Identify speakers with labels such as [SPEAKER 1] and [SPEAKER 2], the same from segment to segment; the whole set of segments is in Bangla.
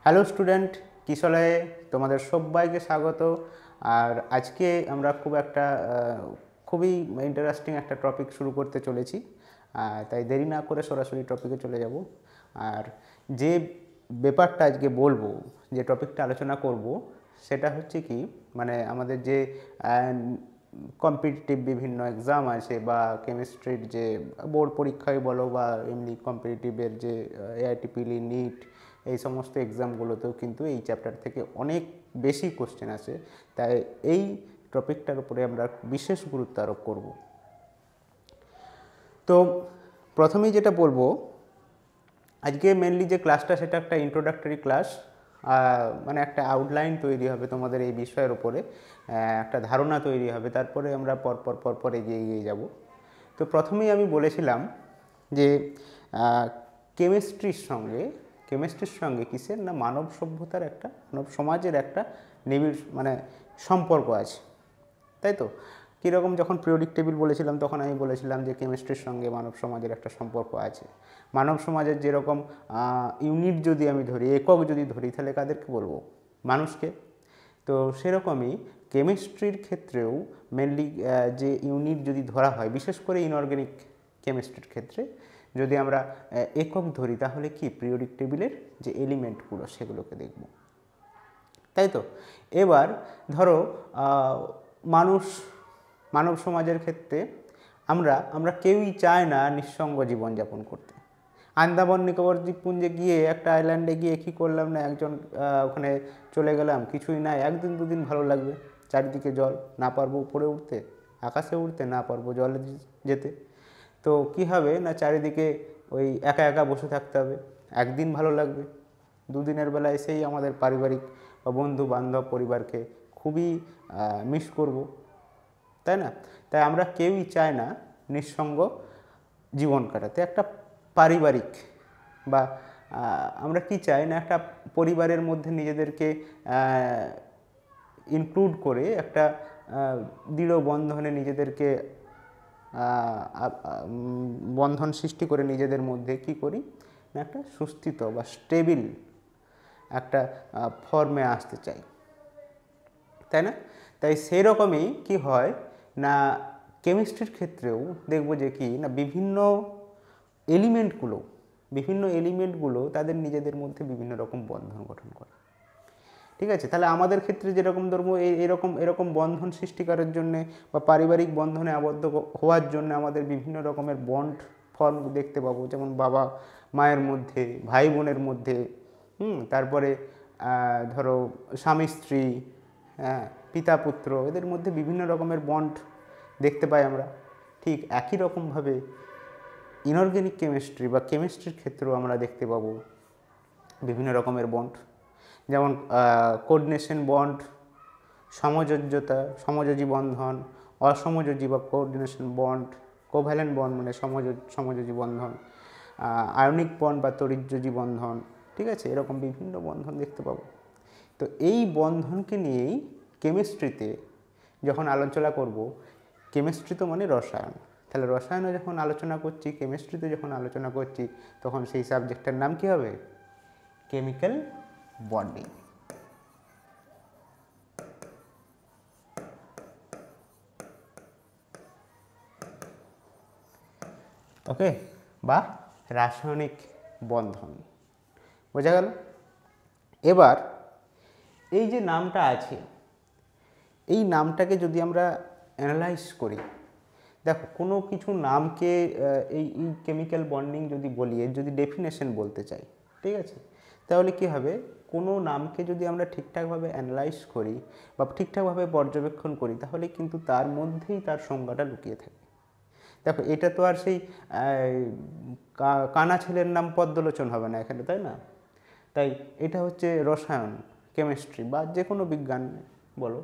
[SPEAKER 1] হ্যালো স্টুডেন্ট, কিশলয়ে তোমাদের সবাইকে স্বাগত। আর আজকে আমরা খুবই ইন্টারেস্টিং একটা টপিক শুরু করতে চলেছি। তাই দেরি না করে সরাসরি টপিকে চলে যাব। আর যে ব্যাপারটা আজকে বলবো, যে টপিকটা আলোচনা করব, সেটা হচ্ছে কি, মানে আমাদের যে কম্পিটিটিভ বিভিন্ন এক্সাম আছে, বা কেমিস্ট্রির যে বোর্ড পরীক্ষায় বলো, বা এমনি কম্পিটিটিভের যে এআইটিপিলি, নিট, এই সমস্ত এক্সামগুলোতেও কিন্তু এই চ্যাপ্টার থেকে অনেক বেশি কোশ্চেন আছে। তাই এই টপিকটার উপরে আমরা বিশেষ গুরুত্ব আরোপ করব। তো প্রথমেই যেটা বলবো, আজকে মেনলি যে ক্লাসটা সেটা একটা ইন্ট্রোডাক্টরি ক্লাস। মানে একটা আউটলাইন তৈরি হবে তোমাদের এই বিষয়ের উপরে, একটা ধারণা তৈরি হবে, তারপরে আমরা পরপর এগিয়ে যাব। তো প্রথমেই আমি বলেছিলাম যে কেমিস্ট্রির সঙ্গে কিসের না, মানব সভ্যতার একটা, মানব সমাজের একটা নিবিড় মানে সম্পর্ক আছে, তাই তো? কীরকম, যখন পিরিয়ডিক টেবিল বলেছিলাম তখন আমি বলেছিলাম যে কেমিস্ট্রির সঙ্গে মানব সমাজের একটা সম্পর্ক আছে। মানব সমাজের যেরকম ইউনিট যদি আমি ধরি, একক যদি ধরি, তাহলে কাদেরকে বলবো? মানুষকে। তো সেরকমই কেমিস্ট্রির ক্ষেত্রেও মেনলি যে ইউনিট যদি ধরা হয়, বিশেষ করে ইনঅর্গ্যানিক কেমিস্ট্রির ক্ষেত্রে যদি আমরা একক ধরি, তাহলে কি পিরিয়ডিক টেবিলের যে এলিমেন্টগুলো সেগুলোকে দেখব, তাই তো? এবার ধরো মানব সমাজের ক্ষেত্রে আমরা কেউই চায় না নিঃসঙ্গ জীবনযাপন করতে। আন্দামান নিকোবর দ্বীপপুঞ্জে গিয়ে, একটা আইল্যান্ডে গিয়ে কী করলাম না, একজন ওখানে চলে গেলাম, কিছুই নাই, একদিন দুদিন ভালো লাগবে, চারিদিকে জল, না পারবো উপরে উঠতে, আকাশে উঠতে, না পারবো জলে যেতে। তো কী হবে না, চারিদিকে ওই একা একা বসে থাকতে হবে। একদিন ভালো লাগবে, দুদিনের বেলা এসেই আমাদের পারিবারিক বা বন্ধু বান্ধব পরিবারকে খুবই মিস করব, তাই না? তাই আমরা কেউই চাই না নিঃসঙ্গ জীবন কাটাতে। একটা পারিবারিক বা আমরা কি চাই না, একটা পরিবারের মধ্যে নিজেদেরকে ইনক্লুড করে একটা দৃঢ় বন্ধনে নিজেদেরকে বন্ধন সৃষ্টি করে নিজেদের মধ্যে কি করি না, একটা সুস্থিত বা স্টেবিল একটা ফর্মে আসতে চাই, তাই না? তাই সেই রকমই কী হয় না, কেমিস্ট্রির ক্ষেত্রেও দেখব যে কি না, বিভিন্ন এলিমেন্টগুলো তাদের নিজেদের মধ্যে বিভিন্ন রকম বন্ধন গঠন করে, ঠিক আছে? তাহলে আমাদের ক্ষেত্রে যেরকম ধর্ম এরকম বন্ধন সৃষ্টি করার জন্যে বা পারিবারিক বন্ধনে আবদ্ধ হওয়ার জন্য আমাদের বিভিন্ন রকমের বন্ড ফর্ম দেখতে পাবো, যেমন বাবা মায়ের মধ্যে, ভাই বোনের মধ্যে, তারপরে ধরো স্বামী স্ত্রী, পিতা পুত্র, এদের মধ্যে বিভিন্ন রকমের বন্ড দেখতে পাই আমরা। ঠিক একই রকমভাবে ইনঅর্গ্যানিক কেমিস্ট্রি বা কেমিস্ট্রির ক্ষেত্রেও আমরা দেখতে পাবো বিভিন্ন রকমের বন্ড, যেমন কোঅর্ডিনেশন বন্ড, সমযোজী বন্ধন, অসমযোজী বা কোঅর্ডিনেশন বন্ড, কোভ্যালেন্ট বন্ড মানে সমযোজী বন্ধন, আয়নিক বন্ড বা তড়িৎযোজী বন্ধন, ঠিক আছে? এরকম বিভিন্ন বন্ধন দেখতে পাবো। তো এই বন্ধনকে নিয়েই কেমিস্ট্রিতে যখন আলোচনা করব, কেমিস্ট্রি তো মানে রসায়ন, তাহলে রসায়নে যখন আলোচনা করছি, কেমিস্ট্রিতে যখন আলোচনা করছি, তখন সেই সাবজেক্টের নাম কী হবে? Chemical bonding. ওকে, বা রাসায়নিক বন্ধন, বোঝা গেল? এবার এই যে নামটা আছে, এই নামটাকে যদি আমরা অ্যানালাইজ করি, দেখো কোনো কিছু নামকে এই কেমিক্যাল বন্ডিং যদি বলি, এর যদি ডেফিনেশন বলতে চাই, ঠিক আছে, তাহলে কি হবে, কোনো নামকে যদি আমরা ঠিকঠাকভাবে অ্যানালাইজ করি বা ঠিকঠাকভাবে পর্যবেক্ষণ করি, তাহলে কিন্তু তার মধ্যেই তার সংজ্ঞাটা লুকিয়ে থাকে। দেখো, এটা তো আর সেই কানা ছেলের নাম পদ্মলোচন হবে না এখানে, তাই না? তাই এটা হচ্ছে রসায়ন, কেমিস্ট্রি বা যে কোনো বিজ্ঞান বলো,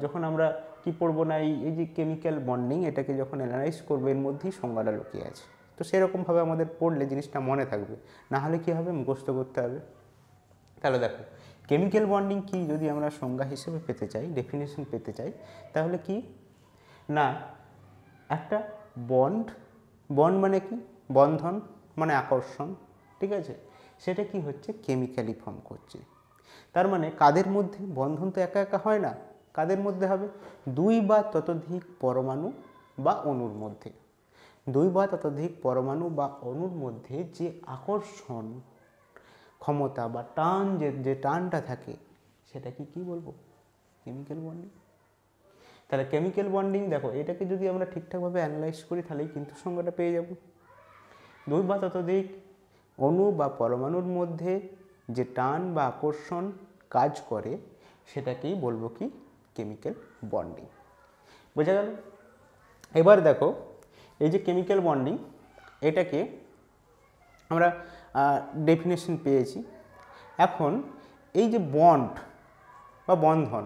[SPEAKER 1] যখন আমরা কি পড়বো না, এই যে কেমিক্যাল বন্ডিং, এটাকে যখন অ্যানালাইজ করবো, এর মধ্যেই সংজ্ঞাটা লুকিয়ে আছে। তো সেরকমভাবে আমাদের পড়লে জিনিসটা মনে থাকবে, না হলে কী হবে, মুখস্থ করতে হবে। তাহলে দেখো, কেমিক্যাল বন্ডিং কি যদি আমরা সংজ্ঞা হিসেবে পেতে চাই, ডেফিনেশন পেতে চাই, তাহলে কি না, একটা বন্ড মানে কি, বন্ধন মানে আকর্ষণ, ঠিক আছে? সেটা কি হচ্ছে, কেমিক্যালি ফর্ম করছে। তার মানে কাদের মধ্যে বন্ধন তো একা একা হয় না, কাদের মধ্যে হবে, দুই বা ততোধিক পরমাণু বা অণুর মধ্যে। দুই বা ততোধিক পরমাণু বা অণুর মধ্যে যে আকর্ষণ ক্ষমতা বা টান, যে টানটা থাকে সেটাকে কি বলবো, কেমিক্যাল বন্ডিং। তাহলে কেমিক্যাল বন্ডিং দেখো, এটাকে যদি আমরা ঠিকঠাকভাবে অ্যানালাইজ করি তাহলেই কিন্তু সংজ্ঞাটা পেয়ে যাব। দুই বা ততোধিক অণু বা পরমাণুর মধ্যে যে টান বা আকর্ষণ কাজ করে সেটাকেই বলবো কি, কেমিক্যাল বন্ডিং। বোঝা গেল? এবার দেখো, এই যে কেমিক্যাল বন্ডিং, এটাকে আমরা ডেফিনেশন পেয়েছি। এখন এই যে বন্ড বা বন্ধন,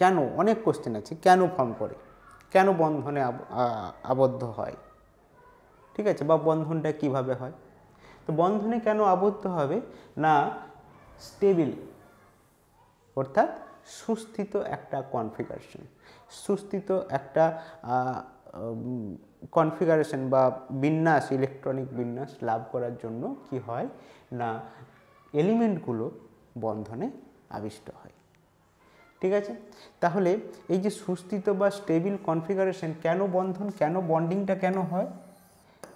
[SPEAKER 1] কেন, অনেক কোশ্চেন আছে, কেন ফর্ম করে, কেন বন্ধনে আবদ্ধ হয়, ঠিক আছে, বা বন্ধনটা কিভাবে হয়। তো বন্ধনে কেন আবদ্ধ হবে না, স্টেবিল অর্থাৎ সুস্থিত একটা কনফিগারেশন, সুস্থিত একটা কনফিগারেশন বা বিন্যাস, ইলেকট্রনিক বিন্যাস লাভ করার জন্য কি হয় না, এলিমেন্টগুলো বন্ধনে আবিষ্ট হয়। ঠিক আছে, তাহলে এই যে সুস্থিত বা স্টেবিল কনফিগারেশন, কেন বন্ধন, কেন বন্ডিংটা কেন হয়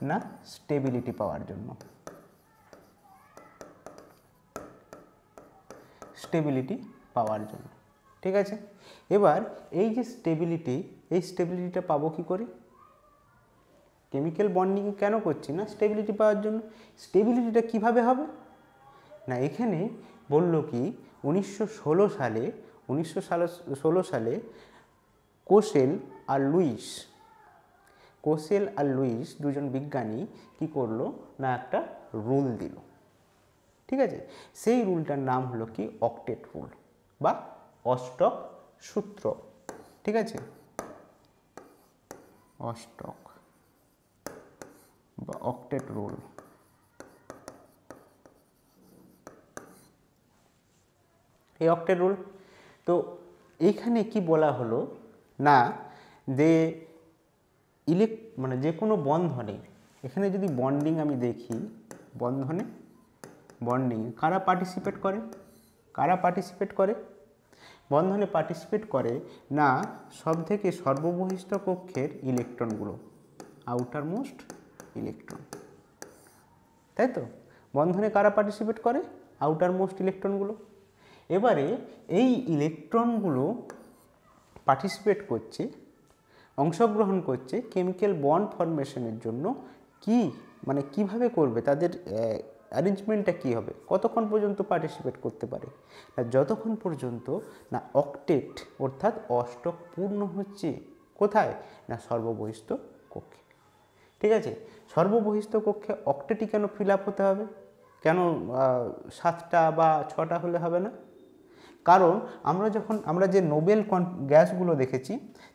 [SPEAKER 1] না, স্টেবিলিটি পাওয়ার জন্য, স্টেবিলিটি পাওয়ার জন্য। ঠিক আছে, এবার এই যে স্টেবিলিটি, এই স্টেবিলিটিটা পাবো কি করে, কেমিক্যাল বন্ডিং কেন করছি না, স্টেবিলিটি পাওয়ার জন্য। স্টেবিলিটিটা কিভাবে হবে না, এখানে বলল কি 1916 সালে কোসেল আর লুইস দুজন বিজ্ঞানী কি করলো না, একটা রুল দিল। ঠিক আছে, সেই রুলটার নাম হলো কি অক্টেট রুল বা অষ্টক সূত্র। ঠিক আছে, অষ্টক বা অক্টেট রুল। এই অক্টেট রুল, তো এইখানে কি বলা হলো না, যে মানে যে কোনো বন্ধনে, এখানে যদি বন্ডিং আমি দেখি, বন্ধনে বন্ডিং কারা পার্টিসিপেট করে, বন্ধনে পার্টিসিপেট করে না সবথেকে সর্ববহিষ্ঠ কক্ষের ইলেকট্রনগুলো, আউটার মোস্ট ইলেকট্রন, তাই তো। বন্ধনে কারা পার্টিসিপেট করে, আউটার মোস্ট ইলেকট্রনগুলো। এবারে এই ইলেকট্রনগুলো পার্টিসিপেট করছে, অংশগ্রহণ করছে কেমিক্যাল বন্ড ফরমেশনের জন্য। কি মানে কিভাবে করবে, তাদের অ্যারেঞ্জমেন্টটা কী হবে, কতক্ষণ পর্যন্ত পার্টিসিপেট করতে পারে না, যতক্ষণ পর্যন্ত না অক্টেট অর্থাৎ অষ্টক পূর্ণ হচ্ছে, কোথায় না সর্ববহিষ্ঠ কক্ষে। ঠিক আছে, সর্ববহিষ্ঠ কক্ষে অক্টেটই কেন ফিল আপ হতে হবে, কেন 7টা বা 6টা হলে হবে না, কারণ আমরা যে নোবেল গ্যাসগুলো দেখেছি,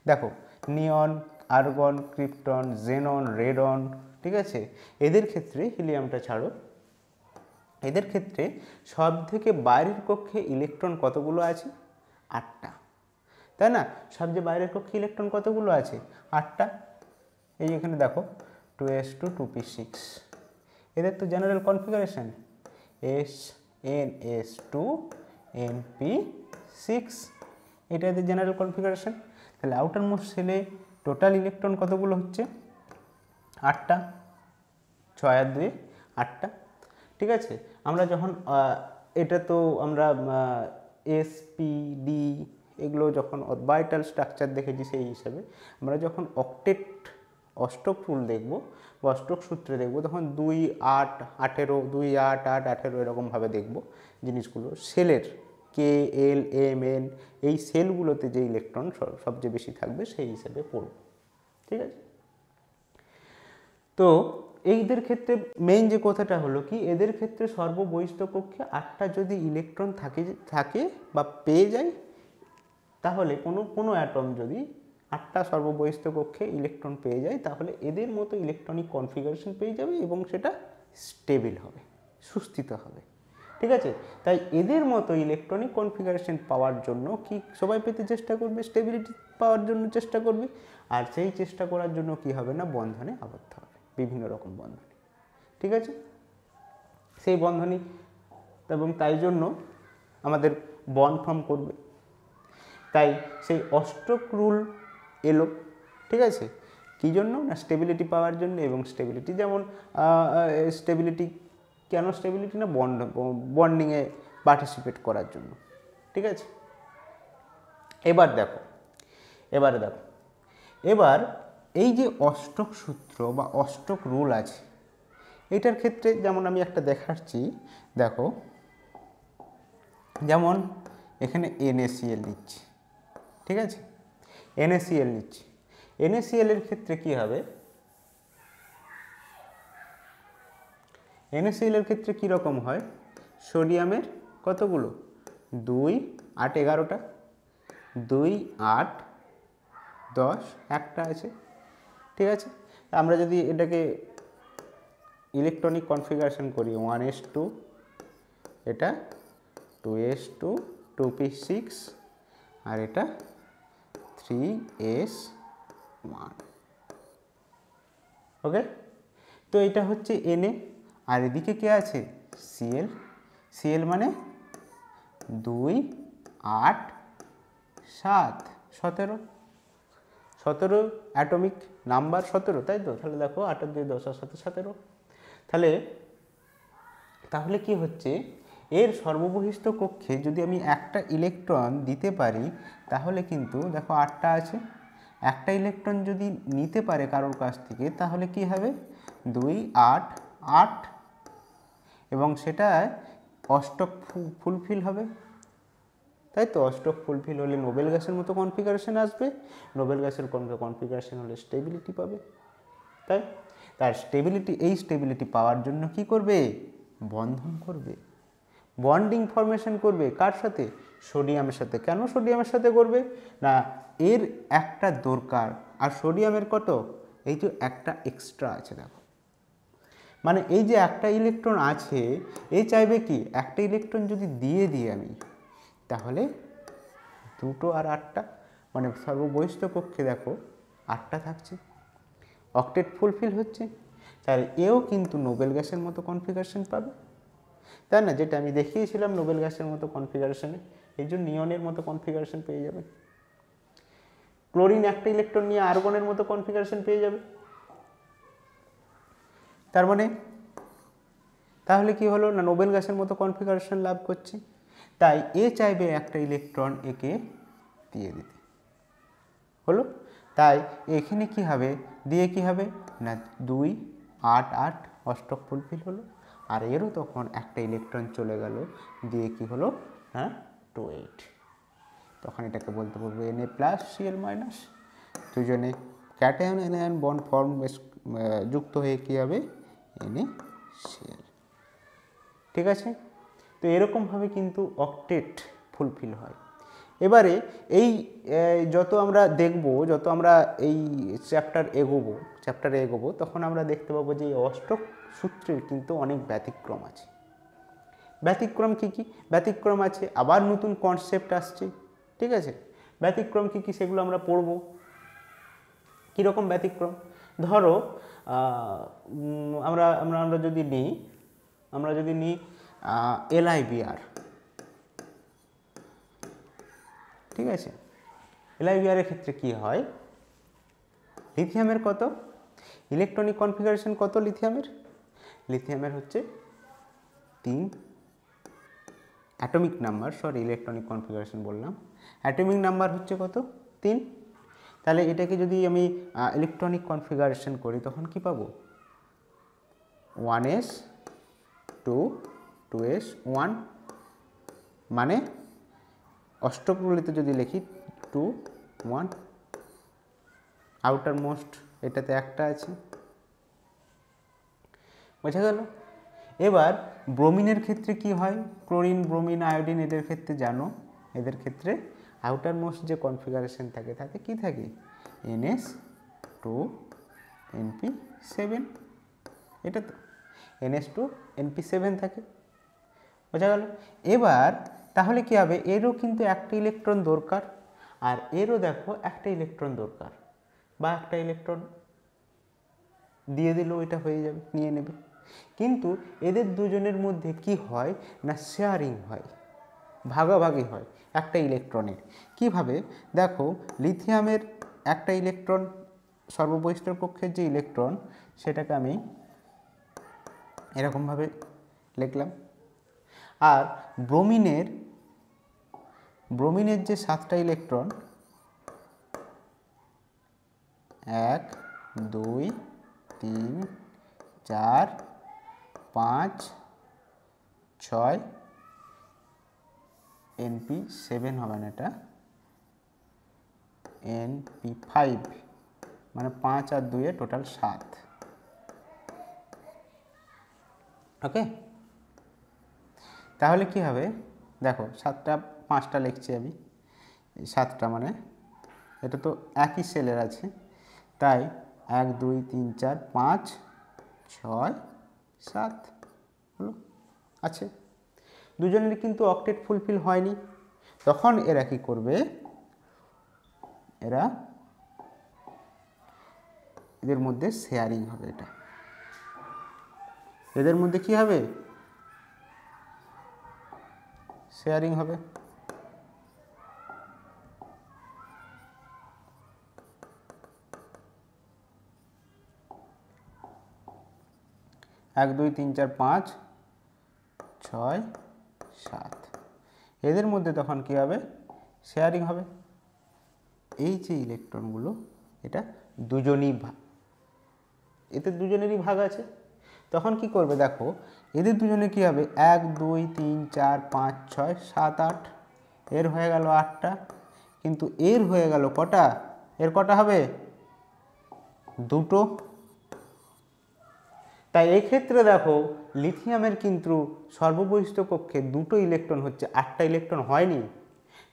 [SPEAKER 1] দেখো নিয়ন, আর্গন, ক্রিপ্টন, জেনন, রেডন, ঠিক আছে, এদের ক্ষেত্রে হিলিয়ামটা ছাড়ো, এদের ক্ষেত্রে সব থেকে বাইরের কক্ষে ইলেকট্রন কতগুলো আছে, 8টা, তাই না। সবচেয়ে বাইরের কক্ষে ইলেকট্রন কতগুলো আছে, 8টা। এই এখানে দেখো 2s2 2p6, এদের তো জেনারেল কনফিগারেশন SnS2 np6, এটা এদের জেনারেল কনফিগারেশন। তাহলে আউটার মোস্ট সেলে টোটাল ইলেকট্রন কতগুলো হচ্ছে, 8টা, 6 আর 2 8টা। ঠিক আছে, আমরা যখন এটা তো আমরা SPD এগুলো যখন অরবিটাল স্ট্রাকচার দেখেছি, সেই হিসাবে আমরা যখন অষ্টক রুল দেখব বা অষ্টক সূত্রে দেখব, তখন 2 8 18 2 8 8 18 এরকমভাবে দেখব জিনিসগুলো। সেলের KL MN এই সেলগুলোতে যে ইলেকট্রন সবচেয়ে বেশি থাকবে সেই হিসাবে পড়ব। ঠিক আছে, তো এইদের ক্ষেত্রে মেইন যে কথাটা হলো কি, এদের ক্ষেত্রে সর্ববহিষ্ঠ কক্ষে 8টা যদি ইলেকট্রন থাকে বা পেয়ে যায়, তাহলে কোনো অ্যাটম যদি 8টা সর্ববহিষ্ঠ কক্ষে ইলেকট্রন পেয়ে যায়, তাহলে এদের মতো ইলেকট্রনিক কনফিগারেশন পেয়ে যাবে এবং সেটা স্টেবিল হবে, সুস্থিত হবে। ঠিক আছে, তাই এদের মতো ইলেকট্রনিক কনফিগারেশন পাওয়ার জন্য কি সবাই পেতে চেষ্টা করবে, স্টেবিলিটি পাওয়ার জন্য চেষ্টা করবে, আর সেই চেষ্টা করার জন্য কি হবে না, বন্ধনে আবদ্ধ হবে, বিভিন্ন রকম বন্ধনে। ঠিক আছে, সেই বন্ধনই, এবং তাই জন্য আমাদের বন্ড ফর্ম করবে। তাই সেই অষ্টক রুল এলো, ঠিক আছে, কী জন্য না স্টেবিলিটি পাওয়ার জন্য। এবং স্টেবিলিটি যেমন স্টেবিলিটি কেন স্টেবিলিটি না বন্ডিংয়ে পার্টিসিপেট করার জন্য, ঠিক আছে। এবার দেখো এবার এই যে অষ্টক সূত্র বা অষ্টক রুল আছে, এটার ক্ষেত্রে যেমন আমি একটা দেখাচ্ছি, দেখো যেমন এখানে NaCl নিচ্ছি, ঠিক আছে, NaCl নিচ্ছি। NaCl এর ক্ষেত্রে কি হবে, NaCl এর ক্ষেত্রে কীরকম হয়, সোডিয়ামের কতগুলো 2 8 11টা, 2 8 10 একটা আছে, ঠিক আছে। আমরা যদি এটাকে ইলেকট্রনিক কনফিগারেশন করি 1s2, এটা 2s2 2p6, আর এটা 3s1, ওকে। তো এটা হচ্ছে Na, আর এদিকে কে আছে Cl মানে 2 8 7 17 অ্যাটমিক নাম্বার 17, তাই তো। তাহলে দেখো 8 2 10 আর 7 17। তাহলে কি হচ্ছে, এর সর্ববহিষ্ঠ কক্ষে যদি আমি একটা ইলেকট্রন দিতে পারি, তাহলে কিন্তু দেখো 8টা আছে, একটা ইলেকট্রন যদি নিতে পারে কারোর কাছ থেকে, তাহলে কি হবে 2 8 8, এবং সেটায় অষ্টক ফুলফিল হবে, তাই তো। অষ্টক ফুলফিল হলে নোবেল গ্যাসের মতো কনফিগারেশন আসবে, নোবেল গ্যাসের কনফিগারেশন হলে স্টেবিলিটি পাবে, তাই। তার স্টেবিলিটি, এই স্টেবিলিটি পাওয়ার জন্য কি করবে, বন্ধন করবে, বন্ডিং ফরমেশন করবে। কার সাথে, সোডিয়ামের সাথে। কেন সোডিয়ামের সাথে করবে না, এর একটা দরকার, আর সোডিয়ামের কত, এই যে একটা এক্সট্রা আছে, দেখো, মানে এই যে একটা ইলেকট্রন আছে, এই চাইবে কি, একটা ইলেকট্রন যদি দিয়ে দিই আমি, তাহলে 2 আর 8টা, মানে সর্ববহিষ্ঠ কক্ষে দেখো 8টা থাকছে, অক্টেট ফুলফিল হচ্ছে। তাহলে এও কিন্তু নোবেল গ্যাসের মতো কনফিগারেশন পাবে, তাই না, যেটা আমি দেখিয়েছিলাম নোবেল গ্যাসের মতো কনফিগারেশনে। এই জন্য নিয়নের মতো কনফিগারেশন পেয়ে যাবে। ক্লোরিন একটা ইলেকট্রন নিয়ে আর্গনের মতো কনফিগারেশন পেয়ে যাবে। তার মানে তাহলে কি হলো না, নোবেল গ্যাসের মতো কনফিগারেশন লাভ করছে। তাই এ চাইবে একটা ইলেকট্রন একে দিয়ে দিতে, হলো। তাই এখানে কি হবে, দিয়ে কি হবে না 2 8 8 অষ্টক ফুলফিল হলো, আর এরও তখন একটা ইলেকট্রন চলে গেল, দিয়ে কি হলো না 2 8। তখন এটাকে বলতে পারবো Na+Cl-, দুজনে ক্যাটায়ন এনায়ন বন্ড ফর্ম যুক্ত হয়ে কী হবে NaCl, ঠিক আছে। তো এরকমভাবে কিন্তু অক্টেট ফুলফিল হয়। এবারে এই যত আমরা দেখব, যত আমরা এই চ্যাপ্টারে এগোবো, তখন আমরা দেখতে পাবো যে এই অষ্টক সূত্রের কিন্তু অনেক ব্যতিক্রম আছে। ব্যতিক্রম কী কী ব্যতিক্রম আছে, আবার নতুন কনসেপ্ট আসছে, ঠিক আছে। ব্যতিক্রম কী কী সেগুলো আমরা পড়ব। কীরকম ব্যতিক্রম, ধরো আমরা যদি নিই LiBr, ঠিক আছে। LiBr এর ক্ষেত্রে কি হয়, লিথিয়ামের কত ইলেকট্রনিক কনফিগারেশন, কত লিথিয়ামের হচ্ছে 3 অ্যাটমিক নাম্বার, ইলেকট্রনিক কনফিগারেশন বললাম, অ্যাটমিক নাম্বার হচ্ছে কত 3। তাহলে এটাকে যদি আমি ইলেকট্রনিক কনফিগারেশন করি, তখন কি পাবো 1s 2 2s 1, মানে অষ্টক রুলিতে যদি লিখি 2 1, আউটার মোস্ট এটাতে একটা আছে, বোঝা গেল। এবার ব্রোমিনের ক্ষেত্রে কি হয়, ক্লোরিন ব্রোমিন আয়োডিন এদের ক্ষেত্রে জানো, এদের ক্ষেত্রে আউটার মোস্ট যে কনফিগারেশন থাকে, তাতে কি থাকে NS2 NP7, এটা তো NS2 NP7 থাকে, বোঝা গেল। এবার তাহলে কি হবে, এরও কিন্তু একটা ইলেকট্রন দরকার, আর এরও দেখো একটা ইলেকট্রন দরকার, বা একটা ইলেকট্রন দিয়ে দিলেও এটা হয়ে যাবে, নিয়ে নেবে। কিন্তু এদের দুজনের মধ্যে কি হয় না শেয়ারিং হয়, ভাগাভাগি হয় একটা ইলেকট্রনের। কিভাবে দেখো, লিথিয়ামের একটা ইলেকট্রন সর্ববহিষ্ঠ কক্ষের যে ইলেকট্রন সেটাকে আমি এরকমভাবে লিখলাম, আর ব্রোমিনের যে 7টা ইলেকট্রন 1 2 3 4 5 6 NP7 হবে না, এটা NP5, মানে 5 আর 2 টোটাল 7। ওকে, তাহলে কি হবে দেখো, 7টা 5টা লিখছি আমি, 7টা মানে এটা তো একই সেলের আছে, তাই 1 2 3 4 5 6 7 হলো আছে। দুজনের কিন্তু অক্টেট ফুলফিল হয়নি, তখন এরা কি করবে, এদের মধ্যে শেয়ারিং হবে, এদের মধ্যে কি হবে, শেয়ারিং হবে। এক 2 3 4 5 6 7, এদের মধ্যে তখন কি হবে, শেয়ারিং হবে। এই যে ইলেকট্রনগুলো এটা দুজনই এতে দুজনেরই ভাগ আছে, তখন কি করবে দেখো, এদের দুজনে কি হবে 1 2 3 4 5 6 7 8, এর হয়ে গেল 8টা, কিন্তু এর হয়ে গেল কটা, এর কটা হবে, দুটো। তাই এই ক্ষেত্রে দেখো লিথিয়ামের কিন্তু সর্ববহিষ্ঠ কক্ষে দুটো ইলেকট্রন হচ্ছে, 8টা ইলেকট্রন হয়নি।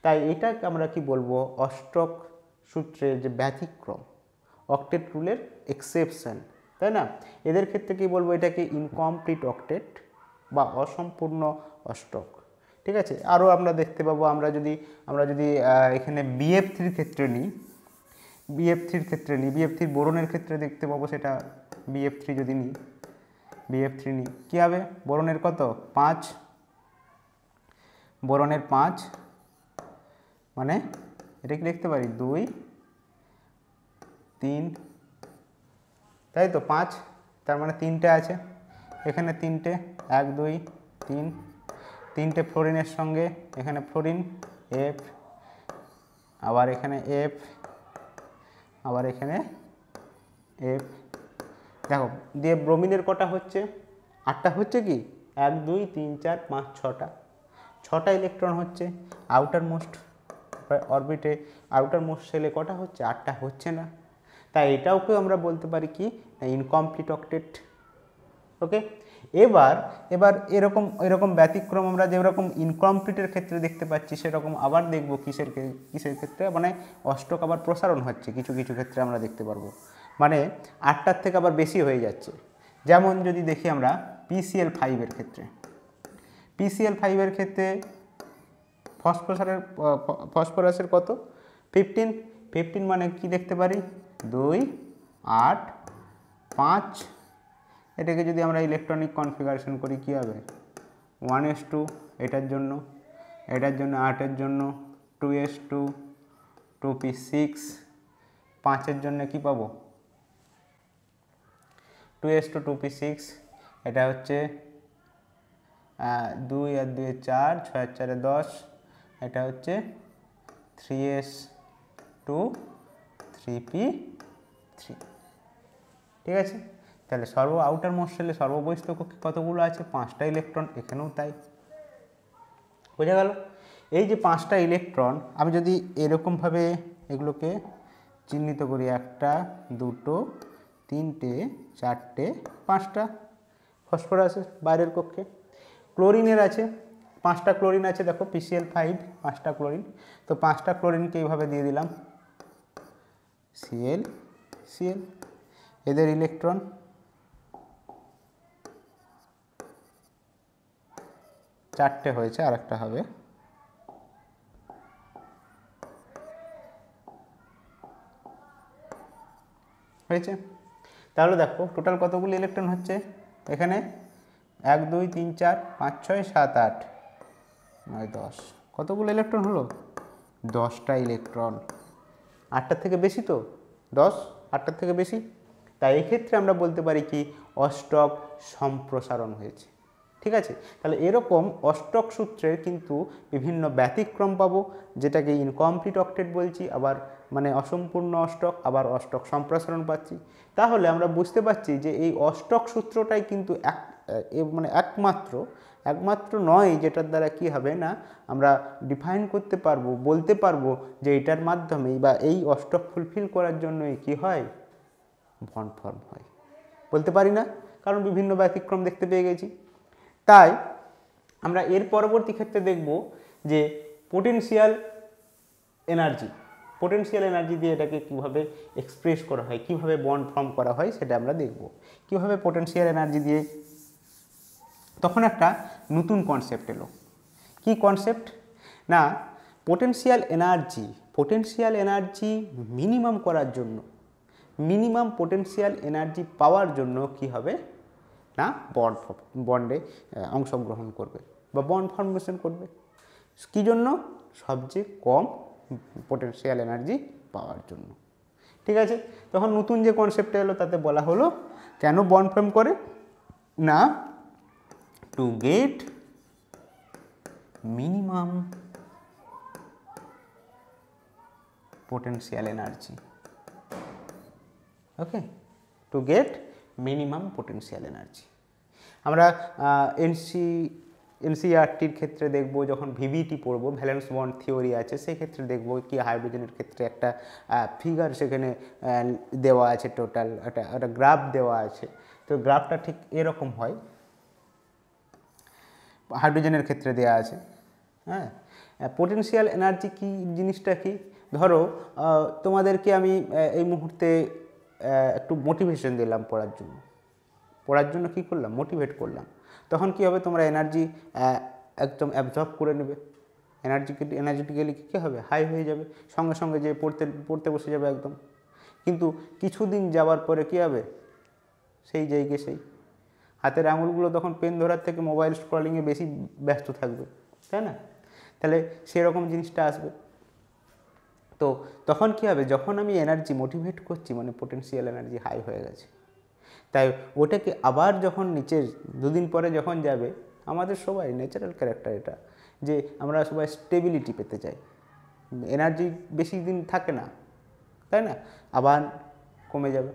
[SPEAKER 1] তাই এটা আমরা কি বলবো, অষ্টক সূত্রের যে ব্যতিক্রম, অক্টেট রুলের এক্সেপশন, তাই না। এদের ক্ষেত্রে কি বলবো, এটাকে ইনকমপ্লিট অক্টেট বা অসম্পূর্ণ অষ্টক। ঠিক আছে, আরও আমরা দেখতে পাবো, আমরা যদি এখানে BF3 ক্ষেত্রে নিই, BF3 বোরনের ক্ষেত্রে দেখতে পাবো, সেটা BF3 যদি নিই, BF3 নিই, কী হবে, বোরনের কত 5, বোরনের 5, মানে এটা কি লিখতে পারি 2 3, তাই তো 5, তার মানে 3টে আছে, এখানে 3টে 1 2 3, 3টে ফ্লোরিনের সঙ্গে এখানে ফ্লোরিন F, আবার এখানে F, আবার এখানে F, দেখো দিয়ে ব্রোমিনের কটা হচ্ছে, 8টা হচ্ছে কি, 1 2 3 4 5 6টা, 6টা ইলেকট্রন হচ্ছে। আউটার মোস্ট অরবিটে, আউটার মোস্ট সেলে কটা হচ্ছে, 8টা হচ্ছে না। তাই এটাওকে আমরা বলতে পারি কি, ইনকমপ্লিট অক্টেট। ওকে, এবার এরকম ব্যতিক্রম আমরা যেরকম ইনকমপ্লিটের ক্ষেত্রে দেখতে পাচ্ছি, সেরকম আবার দেখব কিসের ক্ষেত্রে, মানে অষ্টক আবার প্রসারণ হচ্ছে কিছু কিছু ক্ষেত্রে আমরা দেখতে পারবো, মানে 8টার থেকে আবার বেশি হয়ে যাচ্ছে। যেমন যদি দেখি আমরা PCl5 ক্ষেত্রে, PCl5 ক্ষেত্রে ফসফরাসের কত 15, মানে কি দেখতে পারি 2 8 5, এটাকে যদি আমরা ইলেকট্রনিক কনফিগারেশন করি কি হবে 1s2, এটার জন্য 8-এর জন্য 2s2 2p6, 5-এর জন্য কি পাবো 2s2 2p6, এটা হচ্ছে 2 আর 2 4, 6 আর 4 10, এটা হচ্ছে 3s2 3p3। ঠিক আছে, তাহলে আউটার মোস্ট সেলে সর্ববহিষ্ঠ কক্ষে কতগুলো আছে, 5টা ইলেকট্রন, এখানেও তাই। বোঝা গেল, এই যে 5টা ইলেকট্রন, আমি যদি এরকমভাবে এগুলোকে চিহ্নিত করি, 1টা 2টো 3টে 4টে 5টা ফসফরাসের বাইরের কক্ষে। ক্লোরিনের আছে 5টা ক্লোরিন আছে, দেখো PCl5 5টা ক্লোরিন, তো 5টা ক্লোরিনকে এইভাবে দিয়ে দিলাম Cl, এদের ইলেকট্রন 4টে হয়েছে, আর একটা হবে, হয়েছে। তাহলে দেখো টোটাল কতগুলো ইলেকট্রন হচ্ছে, এখানে 1 2 3 4 5 6 7 8 9 10 কতগুলো ইলেকট্রন হলো? 10টা ইলেকট্রন। 8টার থেকে বেশি তো, 10 8টার থেকে বেশি। তাই এক্ষেত্রে আমরা বলতে পারি কি অষ্টক সম্প্রসারণ হয়েছে। ঠিক আছে, তাহলে এরকম অষ্টক সূত্রের কিন্তু বিভিন্ন ব্যতিক্রম পাবো, যেটাকে ইনকমপ্লিট অক্টেট বলছি, আবার মানে অসম্পূর্ণ অষ্টক, আবার অষ্টক সম্প্রসারণ পাচ্ছি। তাহলে আমরা বুঝতে পারছি যে এই অষ্টক সূত্রটাই কিন্তু মানে একমাত্র নয় যেটার দ্বারা কি হবে না আমরা ডিফাইন করতে পারবো, বলতে পারবো যে এটার মাধ্যমেই বা এই অষ্টক ফুলফিল করার জন্যই কি হয়, বন্ড ফর্ম হয়। বলতে পারি না, কারণ বিভিন্ন ব্যতিক্রম দেখতে পেয়ে গেছি। তাই আমরা এর পরবর্তী ক্ষেত্রে দেখব যে পোটেনশিয়াল এনার্জি দিয়ে এটাকে কীভাবে এক্সপ্রেস করা হয়, কীভাবে বন্ড ফর্ম করা হয় সেটা আমরা দেখব। কীভাবে পোটেনশিয়াল এনার্জি দিয়ে, তখন একটা নতুন কনসেপ্ট এলো। কি কনসেপ্ট না, পোটেনশিয়াল এনার্জি মিনিমাম করার জন্য, মিনিমাম পোটেনশিয়াল এনার্জি পাওয়ার জন্য কি হবে না বন্ডে অংশগ্রহণ করবে বা বন্ড ফর্মেশন করবে। কী জন্য? সবচেয়ে কম পোটেনশিয়াল এনার্জি পাওয়ার জন্য। ঠিক আছে, তখন নতুন যে কনসেপ্টটা এলো তাতে বলা হলো কেন বন্ড ফর্ম করে না, to get minimum potential energy. Okay, to get minimum potential energy. আমরা এনসিইআরটির ক্ষেত্রে দেখব, যখন ভিভিটি পড়ব, ভ্যালেন্স বন্ড থিওরি আছে, সেই ক্ষেত্রে দেখব কি হাইড্রোজেনের ক্ষেত্রে একটা ফিগার সেখানে দেওয়া আছে, টোটাল একটা গ্রাফ দেওয়া আছে। তো গ্রাফটা ঠিক এরকম হয়, হাইড্রোজেনের ক্ষেত্রে দেওয়া আছে। হ্যাঁ, পোটেনশিয়াল এনার্জি কি জিনিসটা কি, ধরো তোমাদেরকে আমি এই মুহূর্তে একটু মোটিভেশন দিলাম পড়ার জন্য কি করলাম, মোটিভেট করলাম, তখন কি হবে, তোমরা এনার্জি একদম অ্যাবজর্ব করে নেবে, এনার্জেটিক্যালি কী হবে, হাই হয়ে যাবে, সঙ্গে সঙ্গে যে পড়তে বসে যাবে একদম। কিন্তু কিছুদিন যাওয়ার পরে কী হবে, সেই জায়গায় সেই হাতের আঙুলগুলো তখন পেন ধরার থেকে মোবাইল স্ক্রলিংয়ে বেশি ব্যস্ত থাকবে, তাই না? তাহলে সেরকম জিনিসটা আসবে। তো তখন কী হবে, যখন আমি এনার্জি মোটিভেট করছি মানে পোটেনশিয়াল এনার্জি হাই হয়ে গেছে, তাই ওটাকে আবার যখন নিচের দুদিন পরে যখন যাবে, আমাদের সবাই ন্যাচারাল ক্যারেক্টার এটা, যে আমরা সবাই স্টেবিলিটি পেতে চাই, এনার্জি বেশি দিন থাকে না, তাই না, আবার কমে যাবে।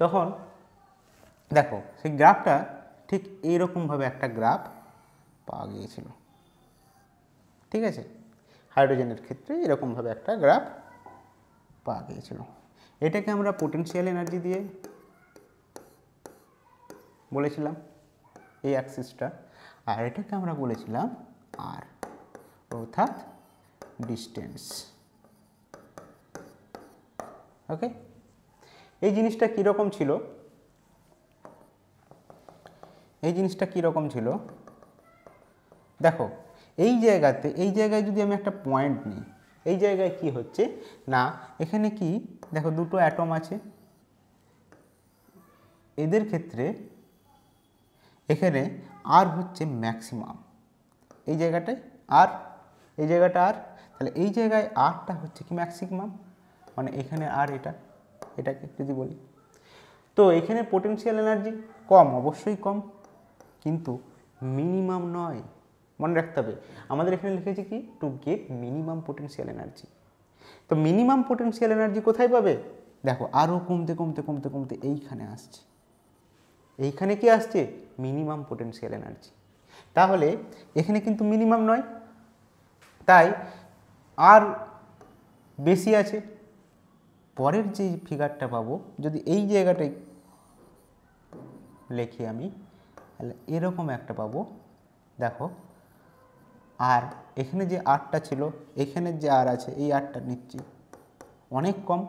[SPEAKER 1] তখন দেখো সেই গ্রাফটা ঠিক এইরকমভাবে একটা গ্রাফ পাওয়া গিয়েছিল। ঠিক আছে, হাইড্রোজেনের ক্ষেত্রে এরকমভাবে একটা গ্রাফ পাওয়া গিয়েছিল। এটাকে আমরা পোটেনশিয়াল এনার্জি দিয়ে বলেছিলাম, এই অ্যাক্সিসটা, আর এটাকে আমরা বলেছিলাম আর, অর্থাৎ ডিস্টেন্স। ওকে, এই জিনিসটা কীরকম ছিল, দেখো এই জায়গায় যদি আমি একটা পয়েন্ট নিই, এই জায়গায় কি হচ্ছে না, এখানে কি দেখো দুটো অ্যাটম আছে, এদের ক্ষেত্রে এখানে আর হচ্ছে ম্যাক্সিমাম, এই জায়গাটায় আর, এই জায়গাটা আর, তাহলে এই জায়গায় আরটা হচ্ছে কি ম্যাক্সিমাম, মানে এখানে আর এটাকে যদি বলি, তো এখানে পোটেনশিয়াল এনার্জি কম, অবশ্যই কম, কিন্তু মিনিমাম নয়, মনে রাখতে হবে। আমাদের এখানে লিখেছি কি, to get minimum potential energy. তো মিনিমাম পোটেনশিয়াল এনার্জি কোথায় পাবে, দেখো আরও কমতে কমতে কমতে কমতে এইখানে আসছে, এইখানে কি আসছে, মিনিমাম পোটেনশিয়াল এনার্জি। তাহলে এখানে কিন্তু মিনিমাম নয়, তাই আর বেশি আছে। পরের যে ফিগারটা পাবো, যদি এই জায়গাটায় লিখি আমি, তাহলে এরকম একটা পাবো, দেখো আর এখানে যে আরটা ছিল, এখানের যে আর আছে, এই আরটা নিচ্ছি অনেক কম।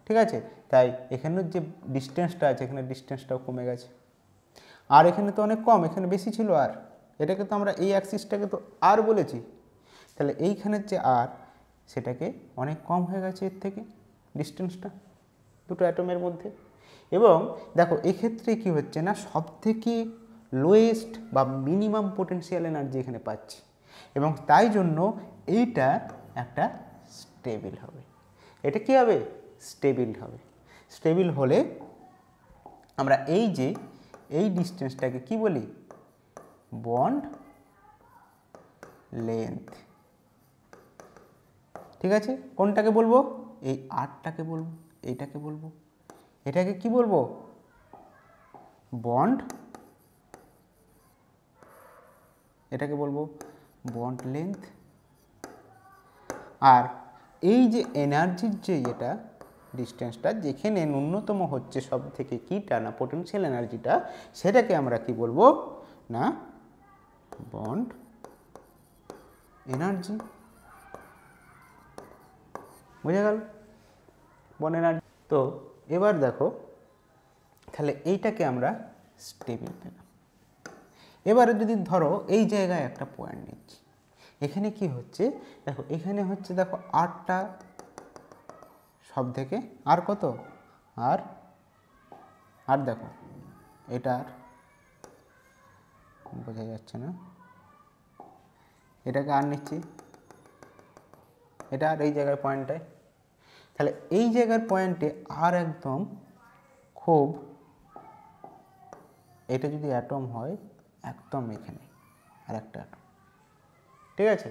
[SPEAKER 1] ঠিক আছে, তাই এখানের যে ডিস্টেন্সটা আছে, এখানে ডিস্টেন্সটাও কমে গেছে। আর এখানে তো অনেক কম, এখানে বেশি ছিল আর, এটাকে তো আমরা এই অ্যাক্সিসটাকে তো আর বলেছি, তাহলে এইখানের যে আর, সেটাকে অনেক কম হয়ে গেছে এর থেকে ডিস্টেন্সটা দুটো অ্যাটমের মধ্যে। এবং দেখো এক্ষেত্রে কি হচ্ছে না, সব থেকে লোয়েস্ট বা মিনিমাম পোটেনশিয়াল এনার্জি এখানে পাচ্ছি, এবং তাই জন্য এইটা একটা স্টেবল হবে। এটা কি হবে? স্টেবল হবে। স্টেবল হলে আমরা এই যে এই ডিস্টেন্সটাকে কি বলি? Bond length. ঠিক আছে, কোনটাকে বলবো? এই আরটাকে বলবো, এইটাকে বলবো, এটাকে কি বলবো? বন্ড, এটাকে বলবো বন্ড লেন্থ। আর এই যে এনার্জির যে এটা ডিস্টেন্সটা যেখানে ন্যূনতম হচ্ছে সব থেকে কিটা না পোটেনশিয়াল এনার্জিটা, সেটাকে আমরা কি বলবো না বন্ড এনার্জি। বুঝে গেল? Bond energy. তো এবার দেখো তাহলে এইটাকে আমরা স্টেবল পেলাম। এবারে যদি ধরো এই জায়গায় একটা পয়েন্ট নিচ্ছি, এখানে কি হচ্ছে দেখো, এখানে হচ্ছে দেখো আরটা সব থেকে, আর কত? আর দেখো এটার বোঝা যাচ্ছে না, এটাকে আর নিচ্ছি, এটা আর এই জায়গার পয়েন্টটায়। তাহলে এই জায়গার পয়েন্টে আর একদম খুব, এটা যদি অ্যাটম হয় একদম এখানে আর একটা অ্যাটম। ঠিক আছে,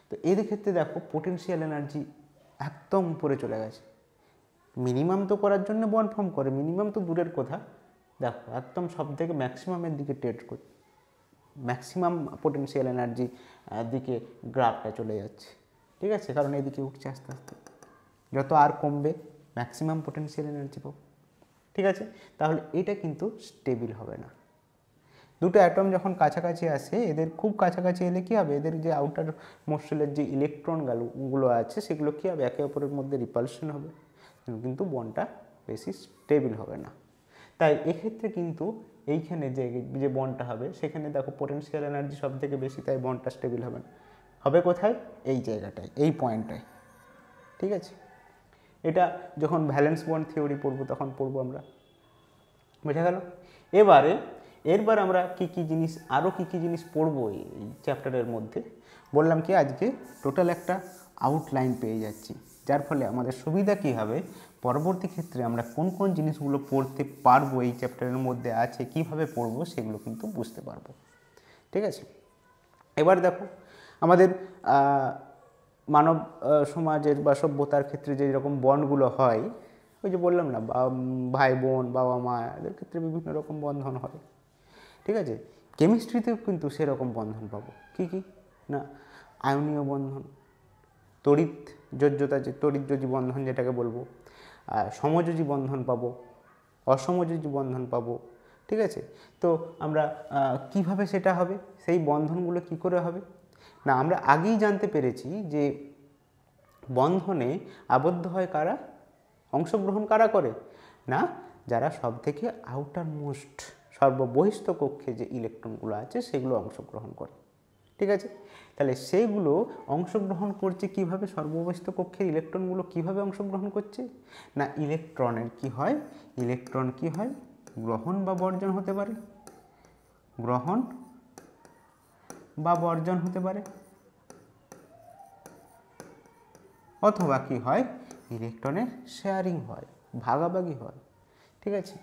[SPEAKER 1] তো এর ক্ষেত্রে দেখো পোটেনশিয়াল এনার্জি একদম উপরে চলে গেছে। মিনিমাম তো করার জন্য বন্ড ফর্ম করে, মিনিমাম তো দূরের কথা, দেখো একদম সব থেকে ম্যাক্সিমামের দিকে ট্রেড করে, ম্যাক্সিমাম পোটেনশিয়াল এনার্জি দিকে গ্রাফটা চলে যাচ্ছে। ঠিক আছে, কারণ এদিকে উঠছে আস্তে আস্তে, যত আর কমবে ম্যাক্সিমাম পোটেনশিয়াল এনার্জি পাবো। ঠিক আছে, তাহলে এটা কিন্তু স্টেবল হবে না। দুটো অ্যাটম যখন কাছাকাছি আসে, এদের খুব কাছাকাছি এলে কী হবে, এদের যে আউটার মোস্টেলের যে ইলেকট্রনগুলো আছে সেগুলো কী হবে, একে অপরের মধ্যে রিপালশন হবে, কিন্তু বন্ডটা বেশি স্টেবল হবে না। তাই এক্ষেত্রে কিন্তু এইখানে যে বন্ডটা হবে সেখানে দেখো পোটেনশিয়াল এনার্জি সব থেকে বেশি, তাই বন্ডটা স্টেবল হবে না। হবে কোথায়? এই জায়গাটায়, এই পয়েন্টটায়। ঠিক আছে, এটা যখন ভ্যালেন্স বন্ড থিওরি পড়বো তখন পড়বো আমরা। বোঝা গেল? এরবার আমরা কী জিনিস, আরও কী জিনিস পড়বো এই চ্যাপ্টারের মধ্যে, বললাম কি আজকে টোটাল একটা আউটলাইন পেয়ে যাচ্ছি, যার ফলে আমাদের সুবিধা কী হবে, পরবর্তী ক্ষেত্রে আমরা কোন কোন জিনিসগুলো পড়তে পারবো এই চ্যাপ্টারের মধ্যে আছে, কিভাবে পড়বো সেগুলো কিন্তু বুঝতে পারবো। ঠিক আছে, এবার দেখো আমাদের মানব সমাজের বা সভ্যতার ক্ষেত্রে যে রকম বন্ডগুলো হয়, ওই যে বললাম না, ভাই বোন, বাবা মা, এদের ক্ষেত্রে বিভিন্ন রকম বন্ধন হয়। ঠিক আছে, কেমিস্ট্রিতেও কিন্তু সেরকম বন্ধন পাবো। কি কি না, আয়নীয় বন্ধন, তড়িৎ যোজ্যতা, যে তড়িৎযোজী বন্ধন যেটাকে বলবো, সমযোজী বন্ধন পাবো, অসমযোজী বন্ধন পাবো। ঠিক আছে, তো আমরা কিভাবে সেটা হবে, সেই বন্ধনগুলো কি করে হবে না, আমরা আগেই জানতে পেরেছি যে বন্ধনে আবদ্ধ হয় কারা, অংশগ্রহণ কারা করে না, যারা সব থেকে আউটার মোস্ট সর্ববহিষ্ঠ কক্ষে যে ইলেকট্রনগুলো আছে সেগুলো অংশগ্রহণ করে। ঠিক আছে, তাহলে সেইগুলো অংশগ্রহণ করছে কিভাবে, সর্ববহিষ্ঠ কক্ষের ইলেকট্রনগুলো কিভাবে অংশগ্রহণ করছে না, ইলেকট্রনের কি হয়, ইলেকট্রন কি হয়, গ্রহণ বা বর্জন হতে পারে, গ্রহণ বা বর্জন হতে পারে, অথবা কি হয়, ইলেকট্রনের শেয়ারিং হয়, ভাগাভাগি হয়। ঠিক আছে,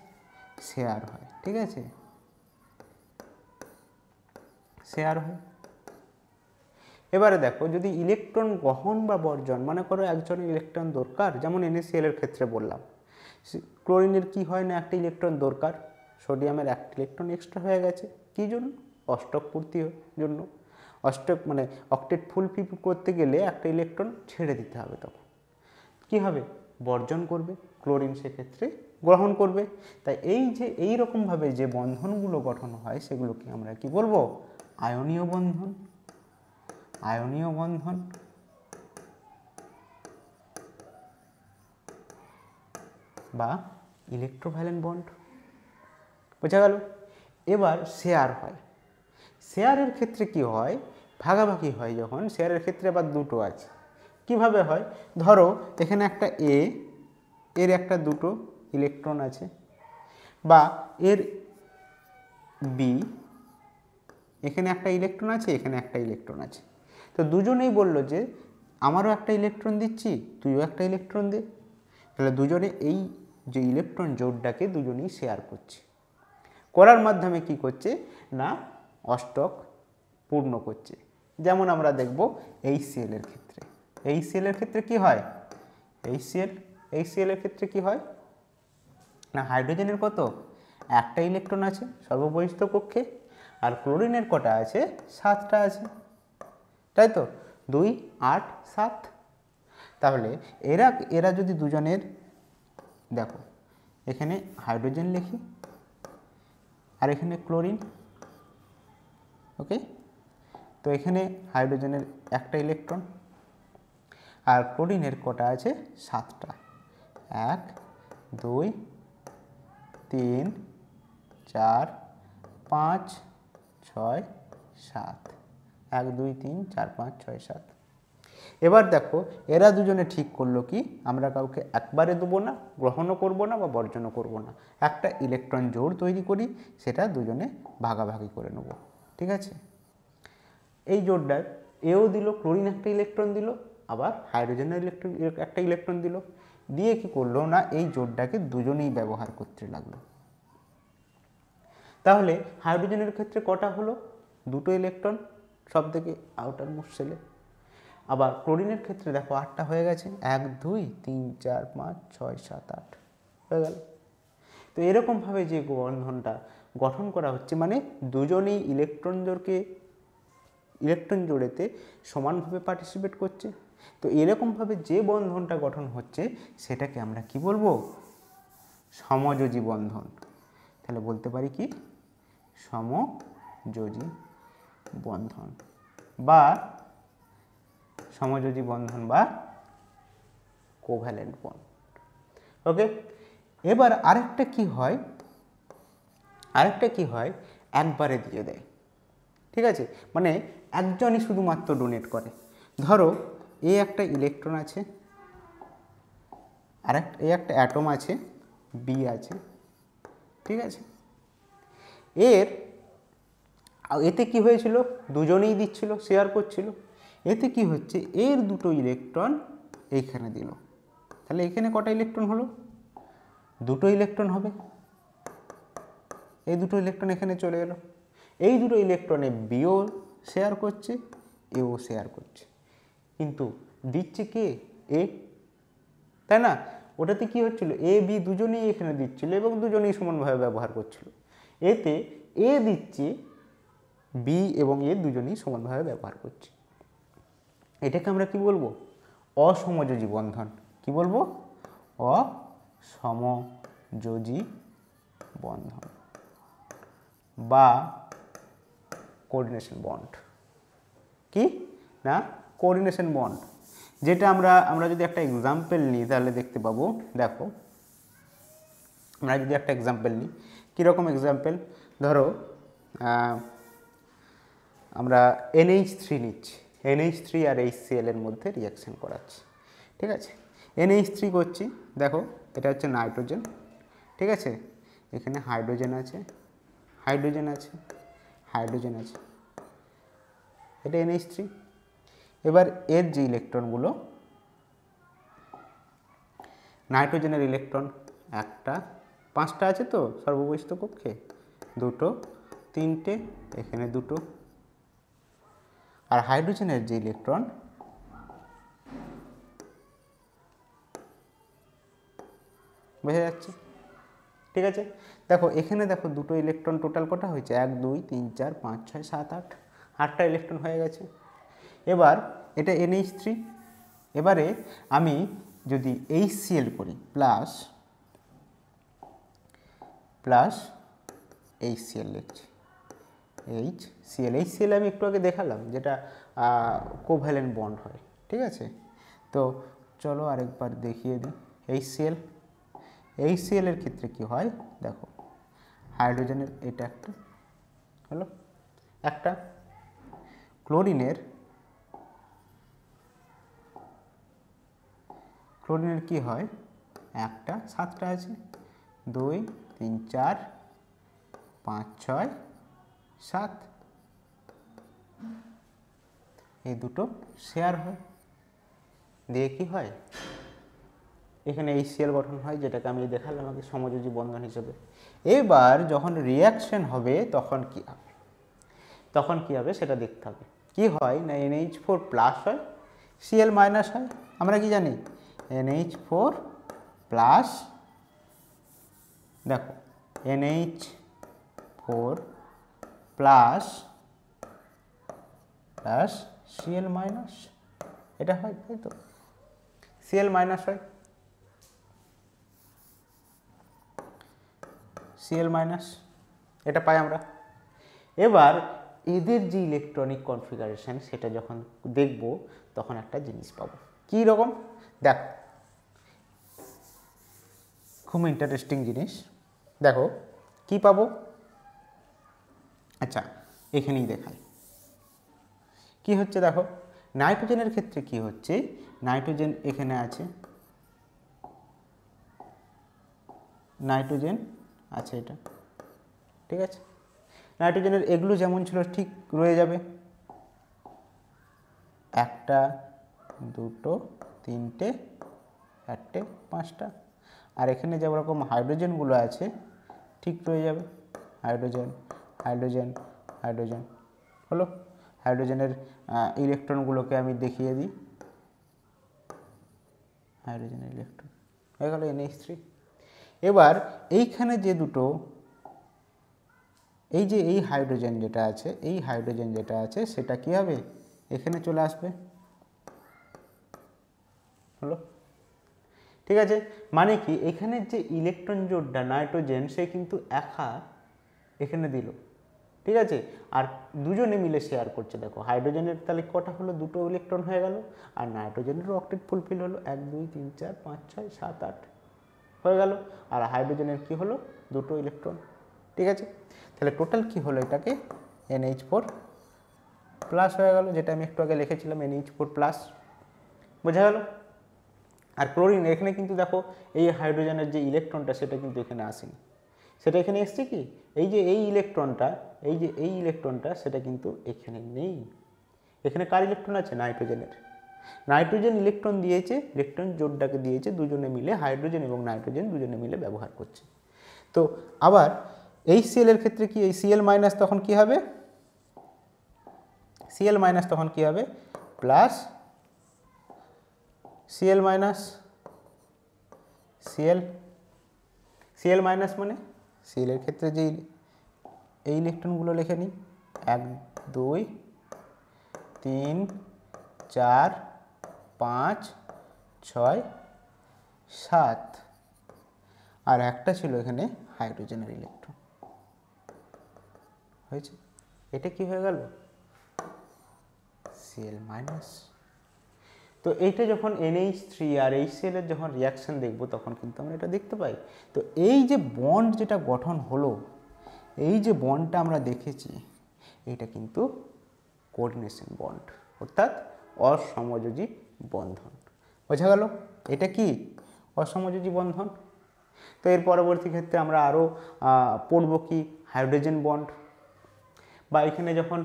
[SPEAKER 1] শেয়ার হয়। ঠিক আছে, শেয়ার হয়। এবারে দেখো যদি ইলেকট্রন গ্রহণ বা বর্জন, মনে করো একজনের ইলেকট্রন দরকার, যেমন NaCl এর ক্ষেত্রে বললাম, ক্লোরিনের কি হয় না, একটা ইলেকট্রন দরকার, সোডিয়ামের একটা ইলেকট্রন এক্সট্রা হয়ে গেছে, কী জন্য, অষ্টক পূর্তির জন্য। অষ্টক মানে অক্টেট ফুলফিল করতে গেলে একটা ইলেকট্রন ছেড়ে দিতে হবে, তখন কী হবে, বর্জন করবে, ক্লোরিন সেক্ষেত্রে গ্রহণ করবে। তাই এই যে এই রকমভাবে যে বন্ধনগুলো গঠন হয় সেগুলোকে আমরা কি বলবো, আয়নীয় বন্ধন। আয়নীয় বন্ধন বা ইলেকট্রোভ্যালেন্ট বন্ড। বোঝা গেল? এবার শেয়ার হয়। শেয়ারের ক্ষেত্রে কি হয়, ভাগাভাগি হয় যখন, শেয়ারের ক্ষেত্রে আবার দুটো আছে। কিভাবে হয়, ধরো এখানে একটা এর একটা দুটো ইলেকট্রন আছে, বা এর বি, এখানে একটা ইলেকট্রন আছে, এখানে একটা ইলেকট্রন আছে, তো দুজনেই বললো যে আমারও একটা ইলেকট্রন দিচ্ছি, তুইও একটা ইলেকট্রন দে। তাহলে দুজনে এই যে ইলেকট্রন জোড়টাকে দুজনেই শেয়ার করছে, করার মাধ্যমে কি করছে না অষ্টক পূর্ণ করছে। যেমন আমরা দেখব HCl এর ক্ষেত্রে, HCl এর ক্ষেত্রে কি হয়, HCl এর ক্ষেত্রে কি হয় না হাইড্রোজেনের কত একটা ইলেকট্রন আছে সর্ববহিষ্ঠ কক্ষে, আর ক্লোরিনের কটা আছে 7টা আছে, তাই তো 2, 8, 7। তাহলে এরা যদি দুজনের, দেখো এখানে হাইড্রোজেন লিখি আর এখানে ক্লোরিন, ওকে, তো এখানে হাইড্রোজেনের একটা ইলেকট্রন আর ক্লোরিনের কটা আছে 7টা, 1, 2, 3, 4, 5, 6, 7, 1, 2, 3, 4, 5, 6, 7। এবার দেখো এরা দুজনে ঠিক করলো কি আমরা কাউকে একবারে দেবো না, গ্রহণও করব না বা বর্জনও করব না, একটা ইলেকট্রন জোড় তৈরি করি, সেটা দুজনে ভাগাভাগি করে নেব, ঠিক আছে। এই জোড়টার এও দিল, ক্লোরিন একটা ইলেকট্রন দিল, আবার হাইড্রোজেনের একটা ইলেকট্রন দিল, দিয়ে কি করলো না এই জোড়টাকে দুজনেই ব্যবহার করতে লাগলো। তাহলে হাইড্রোজেনের ক্ষেত্রে কটা হলো, 2টো ইলেকট্রন সব থেকে আউটার মোস্ট সেলে, আবার ক্লোরিনের ক্ষেত্রে দেখো 8টা হয়ে গেছে, 1, 2, 3, 4, 5, 6, 7, 8 হয়ে গেল। তো এরকমভাবে যে বন্ধনটা গঠন করা হচ্ছে মানে দুজনেই ইলেকট্রন জোড়েতে সমানভাবে পার্টিসিপেট করছে, তো এরকমভাবে যে বন্ধনটা গঠন হচ্ছে সেটাকে আমরা কি বলবো, সমযোজী বন্ধন। তাহলে বলতে পারি কি সমযোজী বন্ধন বা সমযোজী বন্ধন বা কোভ্যালেন্ট বন্ড, ওকে। এবার আরেকটা কি হয় একবারে দিয়ে দেয়, ঠিক আছে, মানে একজনই শুধুমাত্র ডোনেট করে। ধরো এ একটা ইলেকট্রন আছে, এ একটা অ্যাটম আছে, বি আছে, ঠিক আছে, এতে কি হয়েছিল দুজনেই দিচ্ছিল, শেয়ার করছিল, এতে কি হচ্ছে এর 2টো ইলেকট্রন এইখানে দিল, তাহলে এখানে কটা ইলেকট্রন হলো, 2টো ইলেকট্রন হবে, এই 2টো ইলেকট্রন এখানে চলে এলো, এই 2টো ইলেকট্রনে বিও শেয়ার করছে, এও শেয়ার করছে, কিন্তু দিচ্ছে কে এ, তাই না, ওটাতে কি হচ্ছিল এ বি দুজনেই এখানে দিচ্ছিল এবং দুজনেই সমানভাবে ব্যবহার করছিল, এতে এ দিচ্ছে বি এবং এ দুজনেই সমানভাবে ব্যবহার করছে, এটাকে আমরা কি বলবো অসমযোজী বন্ধন, কি বলবো অসমযোজী বন্ধন বা কোঅর্ডিনেশন বন্ড, কি না কোঅর্ডিনেশন বন্ড, যেটা আমরা যদি একটা এক্সাম্পল নিই তাহলে দেখতে পাবো। দেখো আমরা যদি একটা এক্সাম্পল নিই, কীরকম এক্সাম্পল, ধরো আমরা NH3 নিচ্ছি, NH3 আর HCl এর মধ্যে রিয়াকশান করাচ্ছি, ঠিক আছে, NH3 করছি, দেখো এটা হচ্ছে নাইট্রোজেন, ঠিক আছে, এখানে হাইড্রোজেন আছে, হাইড্রোজেন আছে, হাইড্রোজেন আছে, এটা NH3। এবার এর যে ইলেকট্রনগুলো, নাইট্রোজেনের ইলেকট্রন একটা 5টা আছে তো সর্ববহিষ্ঠ কক্ষে, 2টো 3টে, এখানে 2টো, আর হাইড্রোজেনের যে ইলেকট্রন বোঝা যাচ্ছে, ঠিক আছে। দেখো এখানে দেখো 2টো ইলেকট্রন টোটাল কটা হয়েছে, 1, 2, 3, 4, 5, 6, 7, 8, 8টা ইলেকট্রন হয়ে গেছে। এবার এটা NH3, এবারে আমি যদি HCl করি প্লাস HCl লিখছি, HCl আমি একটু আগে দেখালাম যেটা কোভ্যালেন্ট বন্ড হয়, ঠিক আছে। তো চলো আরেকবার দেখিয়ে দিই, HCl এর ক্ষেত্রে কি হয় দেখো, হাইড্রোজেনের এটা একটা হলো, একটা ক্লোরিনের কি হয়, একটা 7টা আছে, 2, 3 4 5 6 7 এই দুটো শেয়ার হয়, দিয়ে কি হয় এখানে HCl গঠন হয়, যেটাকে আমি দেখালাম আগে সমযোজী বন্ধন হিসেবে। এবার যখন রিয়াকশন হবে তখন কি হবে, সেটা দেখতে হবে। কি হয় না NH4 প্লাস হয়, Cl মাইনাস হয়। আমরা কি জানি NH4 প্লাস, দেখো NH4 plus plus Cl minus, এটা হয় তাই তো, Cl মাইনাস হয়, Cl মাইনাস, এটা পাই আমরা। এবার এদের যে ইলেকট্রনিক কনফিগারেশন সেটা যখন দেখব তখন একটা জিনিস পাবো। কী রকম দেখো, খুব ইন্টারেস্টিং জিনিস। দেখো কি পাবো, আচ্ছা এখানেই দেখাই কি হচ্ছে। দেখো নাইট্রোজেনের ক্ষেত্রে কি হচ্ছে, নাইট্রোজেন এখানে আছে, নাইট্রোজেন আছে এটা, ঠিক আছে। নাইট্রোজেনের এগুলো যেমন ছিল ঠিক রয়ে যাবে, 1 2 3 4 5টা। আর এখানে যেরকম হাইড্রোজেনগুলো আছে ঠিক রয়ে যাবে, হাইড্রোজেন হাইড্রোজেন হাইড্রোজেন হলো। হাইড্রোজেনের ইলেকট্রনগুলোকে আমি দেখিয়ে দিই, হাইড্রোজেনের ইলেকট্রন হয়ে গেল NH3। এবার এইখানে যে দুটো, এই যে এই হাইড্রোজেন যেটা আছে, এই হাইড্রোজেন যেটা আছে সেটা কি হবে, এখানে চলে আসবে, হলো, ঠিক আছে। মানে কি এখানে যে ইলেকট্রন জোড়টা নাইট্রোজেন সে কিন্তু একা এখানে দিল, ঠিক আছে, আর দুজনে মিলে শেয়ার করছে। দেখো হাইড্রোজেনের তাহলে কটা হলো, 2টো ইলেকট্রন হয়ে গেল, আর নাইট্রোজেনেরও অক্টেট ফুলফিল হলো, 1 2 3 4 5 6 7 8 হয়ে গেল, আর হাইড্রোজেনের কি হলো, 2টো ইলেকট্রন, ঠিক আছে। তাহলে টোটাল কি হলো, এটাকে NH4 প্লাস হয়ে গেল, যেটা আমি একটু আগে লিখেছিলাম NH4 প্লাস, বোঝা গেল। আর ক্লোরিন এখানে কিন্তু দেখো এই হাইড্রোজেনের যে ইলেকট্রনটা সেটা কিন্তু এখানে আসেনি, সেটা এখানে এসছে কি, এই যে এই ইলেকট্রনটা, এই যে এই ইলেকট্রনটা সেটা কিন্তু এখানে নেই। এখানে কার ইলেকট্রন আছে, নাইট্রোজেনের। নাইট্রোজেন ইলেকট্রন দিয়েছে, ইলেকট্রন জোড়টাকে দিয়েছে, দুজনে মিলে হাইড্রোজেন এবং নাইট্রোজেন দুজনে মিলে ব্যবহার করছে। তো আবার HCl এর ক্ষেত্রে কি, এই Cl মাইনাস তখন কি হবে, Cl মাইনাস তখন কি হবে, plus Cl minus, Cl minus মানে Cl এর ক্ষেত্রে যে এই ইলেকট্রনগুলো লিখে নিই, 1 2 3 4 5 6 7, আর একটা ছিল এখানে হাইড্রোজেনের ইলেকট্রন, হয়েছে। এটা কি হয়ে গেল, Cl মাইনাস। তো এইটা যখন NH3 আর HCl এর যখন রিয়াকশন দেখব তখন কিন্তু আমরা এটা দেখতে পাই। তো এই যে বন্ড যেটা গঠন হলো, এই যে বন্ডটা আমরা দেখেছি, এটা কিন্তু কোঅর্ডিনেশন বন্ড, অর্থাৎ অসমযোজী বন্ধন, বোঝা গেল। এটা কি অসমযোজী বন্ধন। তো এর পরবর্তী ক্ষেত্রে আমরা আরও পড়ব কি হাইড্রোজেন বন্ড, বা এখানে যখন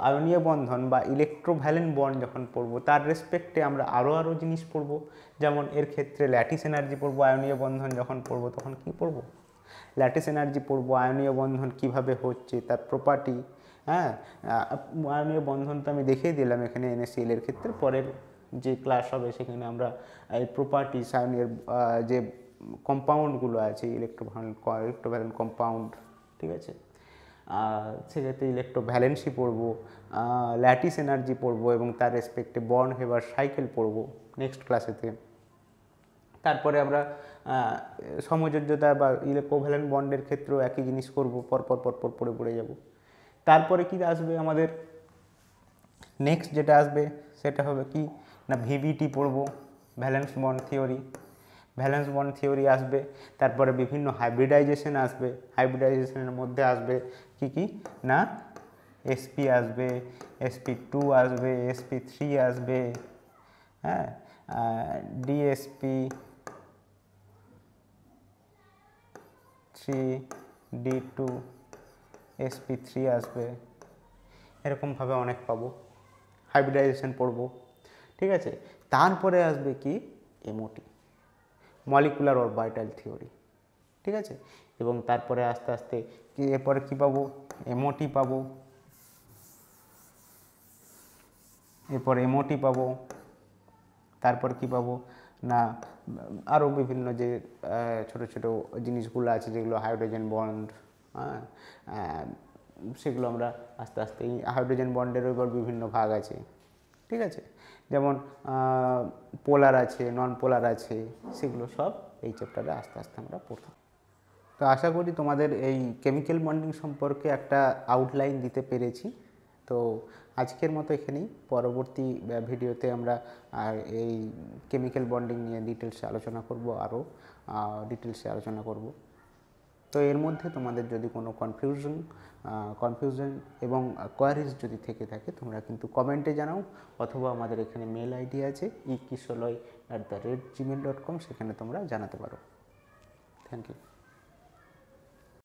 [SPEAKER 1] আয়নীয় বন্ধন বা ইলেকট্রোভ্যালেন্ট বন্ড যখন পড়ব তার রেসপেক্টে আমরা আরও জিনিস পড়ব। যেমন এর ক্ষেত্রে ল্যাটিস এনার্জি পড়ব, আয়নীয় বন্ধন যখন পড়ব তখন কি পড়ব, ল্যাটিস এনার্জি পড়ব, আয়নীয় বন্ধন কিভাবে হচ্ছে তার প্রপার্টি। হ্যাঁ, আয়নীয় বন্ধন তো আমি দেখিয়ে দিলাম এখানে NaCl এর ক্ষেত্রে, পরের যে ক্লাস হবে সেখানে আমরা এই প্রপার্টিস আয়নীয় যে কম্পাউন্ডগুলো আছে ইলেকট্রোভ্যালেন্ট কম্পাউন্ড, ঠিক আছে, সেক্ষেত্রে ইলেকট্রোভ্যালেন্সি পড়ব, ল্যাটিস এনার্জি পড়ব এবং তার রেসপেক্টে বর্ন হেবার সাইকেল পড়ব নেক্সট ক্লাসেতে। তারপরে আমরা সমযোজ্যতা বা কোভ্যালেন্ট বন্ডের ক্ষেত্রেও একই জিনিস করব, পরপর পড়ে যাব। তারপরে কি আসবে আমাদের নেক্সট যেটা আসবে সেটা হবে কি না VBT পড়ব, valence bond theory, valence bond theory আসবে। তারপরে বিভিন্ন হাইব্রিডাইজেশন আসবে, হাইব্রিডাইজেশনের মধ্যে আসবে কি কি না sp আসবে, sp2 আসবে, sp3 আসবে, হ্যাঁ, DsP3 sp3 আসবে, এরকমভাবে অনেক পাবো, হাইব্রিডাইজেশন পড়বো, ঠিক আছে। তারপরে আসবে কি এমওটি, মলিকুলার অরবিটাল থিওরি, ঠিক আছে। এবং তারপরে আস্তে আস্তে কি এরপরে কী পাবো, এমওটি পাবো, এরপর এমওটি পাবো, তারপর কি পাবো না আরও বিভিন্ন যে ছোট ছোট জিনিসগুলো আছে যেগুলো হাইড্রোজেন বন্ড, সেগুলো আমরা আস্তে আস্তে হাইড্রোজেন বন্ডেরও এবার বিভিন্ন ভাগ আছে, ঠিক আছে। যেমন পোলার আছে, নন পোলার আছে, সেগুলো সব এই চ্যাপ্টারে আস্তে আস্তে আমরা পড়ব। তো আশা করি তোমাদের এই কেমিক্যাল বন্ডিং সম্পর্কে একটা আউটলাইন দিতে পেরেছি। তো আজকের মতো এখানেই, পরবর্তী ভিডিওতে আমরা এই কেমিক্যাল বন্ডিং নিয়ে ডিটেলসে আলোচনা করব, আরও ডিটেলসে আলোচনা করব। তো এর মধ্যে তোমাদের যদি কোনো কনফিউশন এবং কোয়ারিজ যদি থেকে থাকে তোমরা কিন্তু কমেন্টে জানাও, অথবা আমাদের এখানে মেল আইডি আছে ekisoloi@gmail.com, সেখানে তোমরা জানাতে পারো। Thank you.